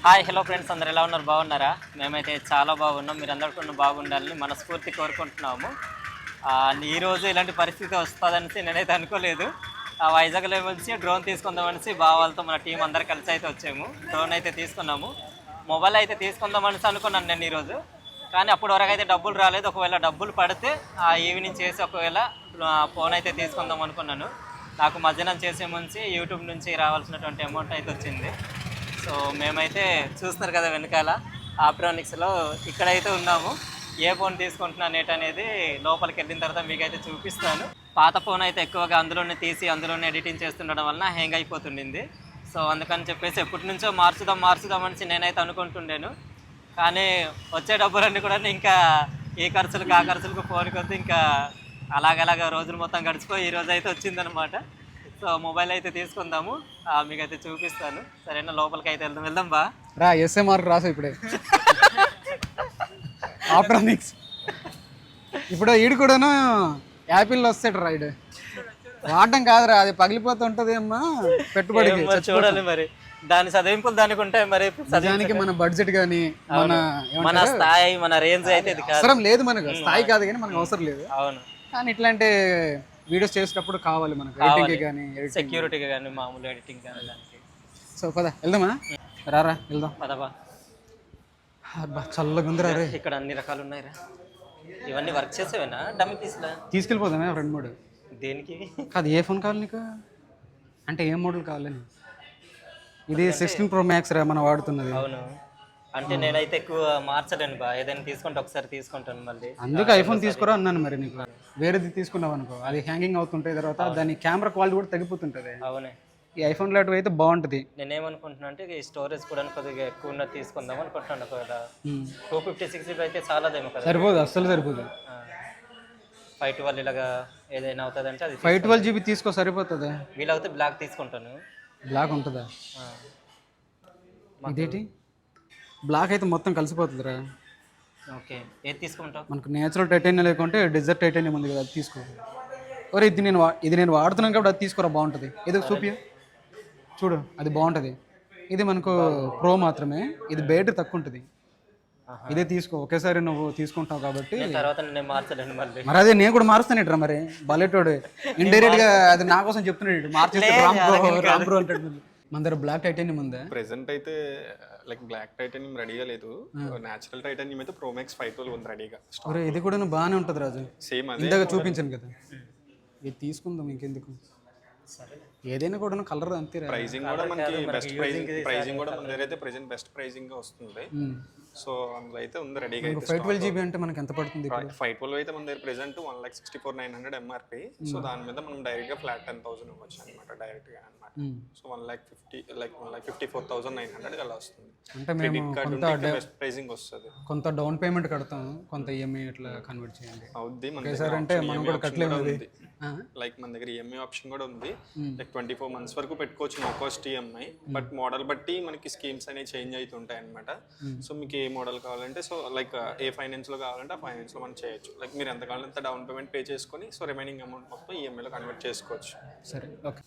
Hi hello friends, అందరు ఎలా ఉన్నారు? బాగున్నారా? మేమైతే చాలా బాగున్నాం. మీరు అందరు కూడా బాగుండాలని మనస్ఫూర్తి కోరుకుంటున్నాము. ఈరోజు ఇలాంటి పరిస్థితి వస్తుందనేసి నేనైతే అనుకోలేదు. వైజాగ్లో వచ్చి డ్రోన్ తీసుకుందామనేసి బావాలతో మన టీం అందరు కలిసి అయితే వచ్చాము. డ్రోన్ అయితే తీసుకున్నాము. మొబైల్ అయితే తీసుకుందామనేసి అనుకున్నాను నేను ఈరోజు. కానీ అప్పటి వరకు అయితే డబ్బులు రాలేదు. ఒకవేళ డబ్బులు పడితే ఈవినింగ్ చేసి ఒకవేళ ఫోన్ అయితే తీసుకుందాం అనుకున్నాను. నాకు మధ్యాహ్నం చేసే ముంచి యూట్యూబ్ నుంచి రావాల్సినటువంటి అమౌంట్ అయితే వచ్చింది. సో మేమైతే చూస్తున్నారు కదా వెనకాల ఆప్ట్రానిక్స్లో ఇక్కడైతే ఉన్నాము. ఏ ఫోన్ తీసుకుంటున్నాను అనేది లోపలికి వెళ్ళిన తర్వాత మీకైతే చూపిస్తాను. పాత ఫోన్ అయితే ఎక్కువగా అందులోనే తీసి అందులోనే ఎడిటింగ్ చేస్తుండడం వలన హ్యాంగ్ అయిపోతుండింది. సో అందుకని చెప్పేసి ఎప్పటి నుంచో మార్చుదాం అనేసి నేనైతే అనుకుంటుండేను. కానీ వచ్చే డబ్బులన్నీ కూడా ఇంకా ఏ ఖర్చులకు ఆ ఖర్చులకు ఫోన్ కొద్ది ఇంకా అలాగలాగా రోజులు మొత్తం గడిచిపోయి ఈరోజు అయితే వచ్చిందనమాట. సో మొబైల్ అయితే తీసుకుందాము, మీకైతే చూపిస్తాను. సరేనా, లోపలికి అయితే వెళ్దాం బా రా. ఎస్ఎంఆర్ రాసు ఇప్పుడే ఆప్ట్రానిక్స్. ఇప్పుడు ఈడు కూడాను యాపిల్లో వస్తాడు రైడ్ వాడడం కాదురా, అది పగిలిపోతుంటది అమ్మా పెట్టుబడికి. చూడాలి మరి దాని చదివింపులు దానికి ఉంటాయి. మరి దానికి మన బడ్జెట్ కానీ మన స్థాయి మన రేంజ్ అయితే అవసరం లేదు. మనకు స్థాయి కాదు కానీ మనకు అవసరం లేదు. అవును, కానీ ఇట్లాంటి వీడియోస్ చేసేటప్పుడు కావాలి మనకు, ఎడిటింగ్ కానీ సెక్యూరిటీగా కానీ మామూలు ఎడిటింగ్ కానీ దానికి. సో పద వెళ్దామా? రారా వెళ్దాం పదబా. అబ్బా చల్లగా ఉందిరా రే. ఇక్కడ అన్ని రకాలు ఉన్నాయిరా. ఇవన్నీ వర్క్ చేసేవేనా డమ్మీ పీస్లా? తీసుకెళ్ళిపోదామే 2-3. దేనికి కాదు, ఏ ఫోన్ కావాలి నీకు? అంటే ఏ మోడల్ కావాలని? ఇది 16 Pro Max రా మనం వాడుతున్నది. అవును, అంటే నేనైతే ఎక్కువ మార్చలేను బా. ఏదైనా తీసుకుంటే ఒకసారి తీసుకుంటాను మళ్ళీ. అందుకే ఐఫోన్ తీసుకురా అన్నాను. మరి నీకు వేరేది తీసుకున్నావు అనుకో, అది హ్యాంగింగ్ అవుతుంటాయి, తర్వాత దాని కెమెరా క్వాలిటీ కూడా తగ్గిపోతుంటుంది. అవునే, ఈ ఐఫోన్ లాంటివి అయితే బాగుంటుంది. నేనేమనుకుంటున్నా అంటే ఈ స్టోరేజ్ కూడా కొద్దిగా ఎక్కువ ఉన్నది తీసుకుందాం అనుకుంటున్నాను. ఒకవేళ 256 GB అయితే చాలాదేమో కదా? సరిపోదు, అస్సలు సరిపోదు. 512 ఇలాగా ఏదైనా అవుతుంది అంటే అది 512 GB తీసుకో, సరిపోతుంది. వీలవుతే బ్లాక్ తీసుకుంటాను. బ్లాక్ ఉంటుందా? ఇదేంటి బ్లాక్ అయితే మొత్తం కలిసిపోతుందిరా. ఓకే, ఏది తీసుకుంటావు? మనకు నేచురల్ టైటానియం లేకుంటే డెజర్ట్ టైటానియం ఉంది కదా, అది తీసుకో. ఒరే ఇది నేను వాడుతున్నాను కాబట్టి అది తీసుకోరా, బాగుంటుంది. ఇది చూపి చూడు, అది బాగుంటుంది. ఇది మనకు ప్రో మాత్రమే, ఇది బ్యాటరీ తక్కువ ఉంటుంది. ఇదే తీసుకో, ఒకేసారి నువ్వు తీసుకుంటావు కాబట్టి. తర్వాత నేను మార్చలేను మళ్ళీ. మరి అదే నేను కూడా మారుస్తాను మరి. బలెటోడు ఇండైరెక్ట్ గా అది నా కోసం చెప్తున్నాడు, మార్చేస్తే రామ్ ప్రో అంటాడు. మన దగ్గర బ్లాక్ టైటానియం ఉందా? ప్రెసెంట్ అయితే లైక్ బ్లాక్ టైటానియం రెడీగా లేదు. నేచురల్ టైటానియం అయితే Pro Max 512 ఉంది రెడీగా. ఇది కూడా బాగానే ఉంటుంది రాజు. సేమ్ అదే ఇందాక చూపించాను కదా, ఇది తీసుకుందాం. ఇంకెందుకు, ఏదైనా కూడా కలర్ అంతే. ప్రైజింగ్ కూడా మనకి బెస్ట్ ప్రైజింగ్ కూడా మన దగ్గర అయితే ప్రెసెంట్ బెస్ట్ ప్రైజింగ్ గా వస్తుంది. సో అందులో అయితే ఉంది రెడీగా. 512 GB అంటే మనకి ఎంత పడుతుంది? 512 అయితే మన దగ్గర ప్రెసెంట్ 1,64,900 MRP. సో దాని మీద మనం డైరెక్ట్ గా ఫ్లాట్ 10,000 ఇవ్వచ్చు అనమాట, డైరెక్ట్ గా అనమాట. సో 1,54,900 అలా వస్తుంది. అంటే మేము బెస్ట్ ప్రైజింగ్ వస్తుంది. కొంత డౌన్ పేమెంట్ కడతాం, కొంత ఈఎంఐ ఇట్లా కన్వర్ట్ చేయండి. అవుద్ది మన అంటే మనం కూడా కట్టలేము. లైక్ మన దగ్గర ఈఎంఐ ఆప్షన్ కూడా ఉంది. లైక్ 24 months వరకు పెట్టుకోవచ్చు no cost EMI. But model బట్టి మనకి స్కీమ్స్ అనేవి చేంజ్ అవుతుంటాయి అనమాట. సో మీకు ఏ మోడల్ కావాలంటే, సో లైక్ ఏ ఫైనాన్స్ లో కావాలంటే ఆ ఫైనాన్స్ లో మనం చేయొచ్చు. లైక్ మీరు ఎంత కావాలంటే డౌన్ పేమెంట్ పే చేసుకొని సో రిమైనింగ్ అమౌంట్ మొత్తం ఈఎంఐలో కన్వర్ట్ చేసుకోవచ్చు. సరే ఓకే,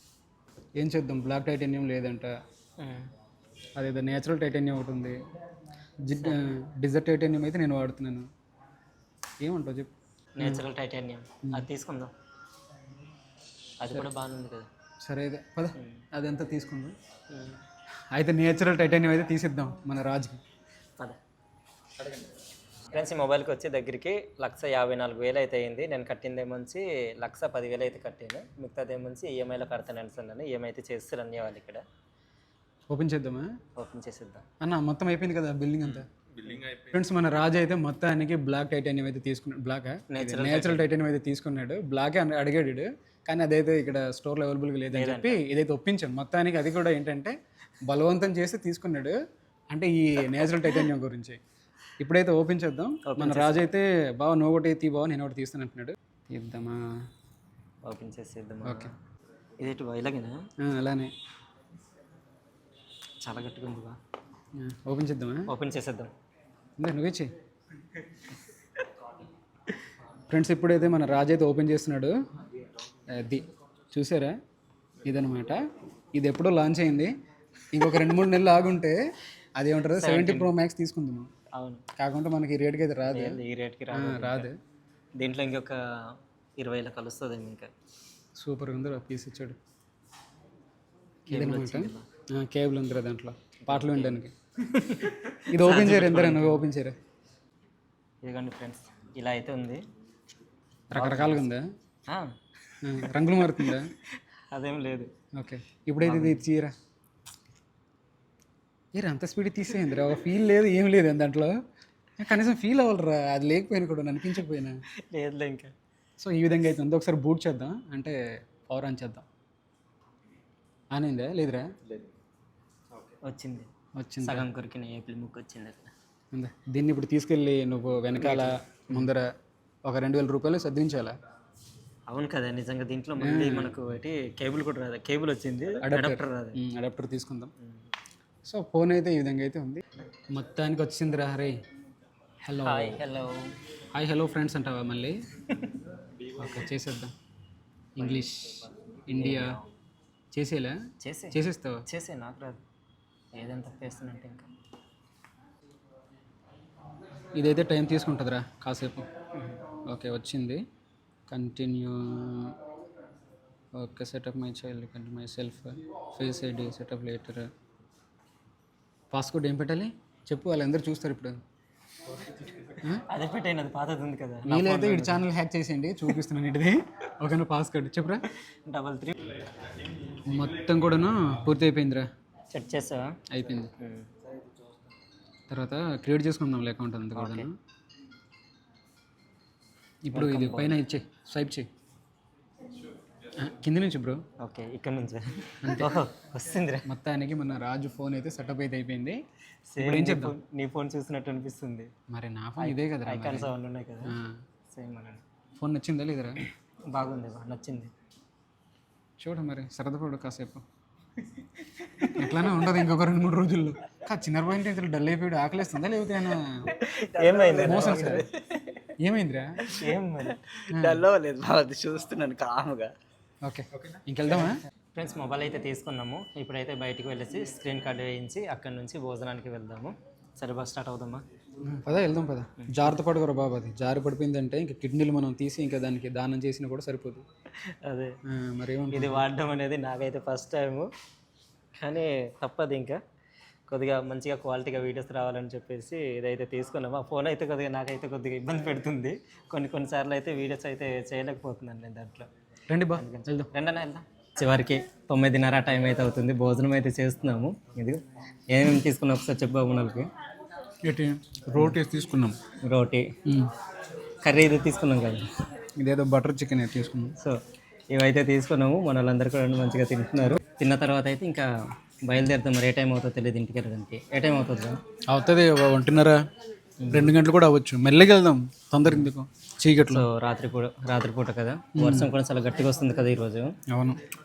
ఏం చేద్దాం? బ్లాక్ టైటానియం లేదంట, అదేదో నేచురల్ టైటానియం ఒకటి ఉంది. డిజర్ట్ టైటానియం అయితే నేను వాడుతున్నాను. ఏమంటావు చెప్పు? నేచురల్ టైటానియం అది తీసుకుందాం, అది కూడా బాగుంది కదా. సరే అయితే పద, అదంతా తీసుకుందాం. అయితే నేచురల్ టైటానియం అయితే తీసిద్దాం మన రాజుకి. పద ఫ్రెండ్స్, ఈ మొబైల్కి వచ్చి దగ్గరికి 1,54,000 అయితే అయింది. నేను కట్టిందేమొచ్చి 1,10,000 అయితే కట్టాను. మిగతాదేమొచ్చి ఈఎంఐలో కడతాను అనుకున్నాను. ఈఎంఐ అయితే చేస్తారు అన్నీ వాళ్ళు. ఇక్కడ ఓపెన్ చేద్దామా? ఓపెన్ చేసేద్దాం అన్న. మొత్తం అయిపోయింది కదా బిల్డింగ్ అంతా? ఫ్రెండ్స్, మన రాజు అయితే మొత్తానికి బ్లాక్ టైటానియం అయితే తీసుకున్నాడు. నేచురల్ టైటానియం అయితే తీసుకున్నాడు. బ్లాకే అడిగాడు, కానీ అదైతే ఇక్కడ స్టోర్లో అవైలబుల్గా లేదని చెప్పి ఇదైతే ఒప్పించాం మొత్తానికి. అది కూడా ఏంటంటే బలవంతం చేసి తీసుకున్నాడు, అంటే ఈ నేచురల్ టైటానియం గురించి. ఇప్పుడైతే ఓపెన్ చేద్దాం. మన రాజు అయితే బావ నువ్వు ఒకటి తీ బావ, నేను ఒకటి తీస్తాను అంటున్నాడు. తీద్దామా? ఓపెన్ చేసేద్దామా? ఓకే, ఇది ఇలాగేనా? అలానే చాలా గట్టిగా ఉంది బా. ఓపెన్ చేద్దామా? ఓపెన్ చేసేద్దాం. నువ్వే చెయ్యి. ఫ్రెండ్స్, ఇప్పుడైతే మన రాజు అయితే ఓపెన్ చేస్తున్నాడు. అది చూసారా, ఇదనమాట. ఇది ఎప్పుడో లాంచ్ అయింది. ఇంకొక 2-3 నెలలు ఆగుంటే అదేమంటారు 70 Pro Max తీసుకుందాం, అవును, కాకుండా మనకి ఈ రేట్కి అయితే రాదు. ఈ రేట్కి రాదు. దీంట్లో ఇంకొక 20,000 కలుస్తుంది ఇంకా. సూపర్ ఉంది పీస్ ఇచ్చాడు. కేబుల్ ఉందిరా దాంట్లో పాటలు వినడానికి. ఇది ఓపెన్ చేయరు, ఎందరా నువ్వు ఓపెన్ చేయరా. ఇదిగోండి ఫ్రెండ్స్, ఇలా అయితే ఉంది. రకరకాలుగా ఉందా, ఆ, రంగులు మారుతుందా? అదేం లేదు. ఓకే, ఇప్పుడైతే ఇది తీయరా. అంత స్పీడ్ తీసేయండిరా, ఒక ఫీల్ లేదు ఏం లేదు దాంట్లో. కనీసం ఫీల్ అవ్వలరా, అది లేకపోయినా కూడా అనిపించకపోయినా. లేదులే ఇంకా. సో ఈ విధంగా అయితే ఉంది. ఒకసారి బూట్ చేద్దాం, అంటే పవర్ ఆన్ చేద్దాం. ఆన్ అయిందా లేదురా? వచ్చింది, వచ్చింది. సగం కొరికిన ఏపీ ముక్కు వచ్చింది అట్లా ఉందా. దీన్ని ఇప్పుడు తీసుకెళ్ళి నువ్వు వెనకాల ముందర ఒక 2,000 రూపాయలు సర్దించాలా? అవును కదా, నిజంగా. దీంట్లో మళ్ళీ మనకు ఒకటి కేబుల్ కూడా రాదు, కేబుల్ వచ్చింది, అడాప్టర్ రాదు. అడాప్టర్ తీసుకుందాం. సో ఫోన్ అయితే ఈ విధంగా అయితే ఉంది. మొత్తానికి వచ్చిందిరా. Hare hello hello hi hello friends అంటావా మళ్ళీ? ఓకే చేసేద్దాం. ఇంగ్లీష్ ఇండియా చేసేలా చేసేస్తావా? చేసే, నాకు రాదు. ఏదైనా తప్పేస్తున్నట్టు ఇంకా. ఇదైతే టైం తీసుకుంటుందిరా కాసేపు. ఓకే వచ్చింది. Continue. Okay setup my child, continue my self, face ID, setup later. Passcode ఏం పెట్టాలి చెప్పు, వాళ్ళందరూ చూస్తారు ఇప్పుడు. అదే పెట్టాను, అది పాతది ఉంది కదా. వీలైతే ఇటు ఛానల్ హ్యాక్ చేసేయండి, చూపిస్తున్నాను ఇటుది. ఓకేనా, పాస్కోడ్ చెప్పురా. 33 మొత్తం కూడాను పూర్తి అయిపోయిందిరా. సెట్ చేసావా? అయిపోయింది. తర్వాత క్రియేట్ చేసుకుందాం అకౌంట్ అంతా కూడా. ఇప్పుడు ఇది పైన ఇచ్చే స్వైప్ చేయి, కింది నుంచి బ్రో. ఓకే, ఇక్కడ నుంచి వస్తుంది. మొత్తానికి మన రాజు ఫోన్ అయితే సెటప్ అయితే అయిపోయింది. సేమ్ ఏం చెప్తాం, నీ ఫోన్ చూసినట్టు అనిపిస్తుంది. మరి నా ఫోన్ ఇదే కదా. ఐకాన్స్ అవన్నీ ఉన్నాయి కదా, సేమ్ అనండి. ఫోన్ నచ్చిందా లేదరా? బాగుంది, నచ్చింది. చూడ మరి సరదాపడు కాసేపు. ఎట్లానే ఉండదు ఇంకొక 2-3 రోజుల్లో. చిన్న పాయింట్ అయితే డల్ అయిపోయాడు, ఆకలిస్తుందా లేకపోతే ఏమైంది? మోసం సార్ ఏమైందిరా? ఏం డల్ అవ్వలేదు బాగా, చూస్తున్నాను కామ్గా. Okay ఇంకెళ్దామా friends? మొబైల్ అయితే తీసుకున్నాము. ఇప్పుడైతే బయటికి వెళ్ళేసి స్క్రీన్ కార్డు వేయించి అక్కడ నుంచి భోజనానికి వెళ్దాము. సరే బస్ స్టార్ట్ అవుదామా? పదా వెళ్దాం పదా. జాగ్రత్త పడుకోరా బాబు, అది జారి పడిపోయిందంటే ఇంకా కిడ్నీలు మనం తీసి ఇంకా దానికి దానం చేసినా కూడా సరిపోదు. అదే మరి ఇది వాడడం అనేది నాకైతే ఫస్ట్ టైము, కానీ తప్పదు ఇంకా. కొద్దిగా మంచిగా క్వాలిటీగా వీడియోస్ రావాలని చెప్పేసి ఇదైతే తీసుకున్నాము. ఆ ఫోన్ అయితే కొద్దిగా నాకైతే కొద్దిగా ఇబ్బంది పెడుతుంది. కొన్నిసార్లు అయితే వీడియోస్ అయితే చేయలేకపోతున్నాను నేను దాంట్లో. రండి బా వెళ్దాం. రెండనే వెళ్దాం. చివరికి 9:30 టైం అయితే అవుతుంది. భోజనం అయితే చేస్తున్నాము. ఇది ఏమేమి తీసుకున్నాం ఒకసారి చెప్పు బాబునలకి. రోటీ తీసుకున్నాం, రోటీ, కర్రీ ఇది తీసుకున్నాం కదా, ఇదేదో బటర్ చికెన్ తీసుకున్నాం. సో ఇవైతే తీసుకున్నాము. మన వాళ్ళందరూ కూడా మంచిగా తింటున్నారు. తిన్న తర్వాత అయితే ఇంకా బయలుదేరుతాం. మరి ఏ టైం అవుతుందో తెలియదు ఇంటికి వెళ్ళడానికి. ఏ టైం అవుతుంది? అవుతుంది 1:30, 2 గంటలు కూడా అవ్వచ్చు. మెల్లగా వెళ్దాం, తొందర ఎందుకు చీకట్లో. రాత్రిపూట కదా, వర్షం కూడా చాలా గట్టిగా వస్తుంది కదా ఈరోజు. అవును.